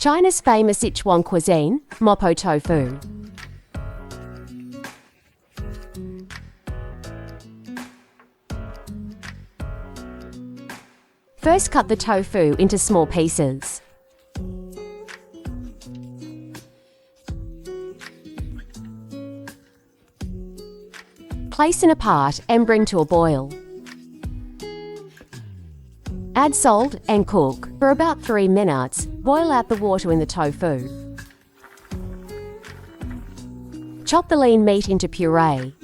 China's famous Sichuan cuisine, Mapo Tofu. First, cut the tofu into small pieces. Place in a pot and bring to a boil. Add salt and cook for about 3 minutes. Boil out the water in the tofu. Chop the lean meat into puree.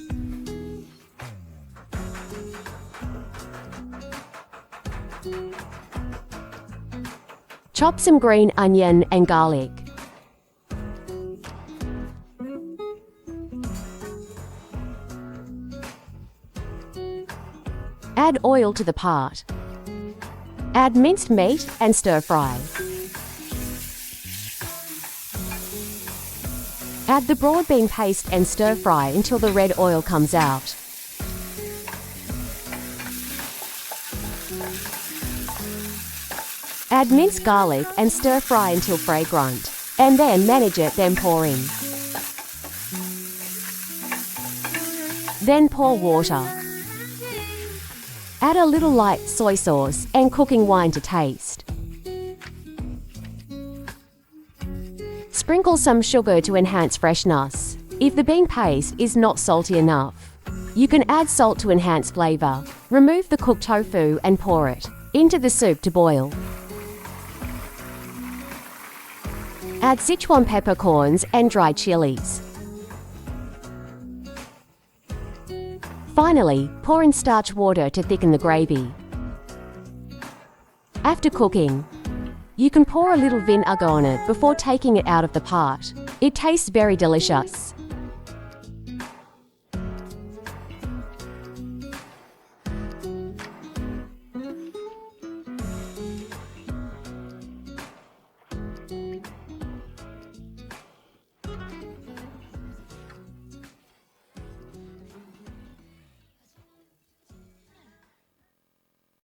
Chop some green onion and garlic. Add oil to the pot. Add minced meat and stir-fry. Add the broad bean paste and stir-fry until the red oil comes out. Add minced garlic and stir-fry until fragrant, and then manage it, then pour in. Then pour water. Add a little light soy sauce and cooking wine to taste. Sprinkle some sugar to enhance freshness. If the bean paste is not salty enough, you can add salt to enhance flavor. Remove the cooked tofu and pour it into the soup to boil. Add Sichuan peppercorns and dried chilies. Finally, pour in starch water to thicken the gravy. After cooking, you can pour a little vinegar on it before taking it out of the pot. It tastes very delicious.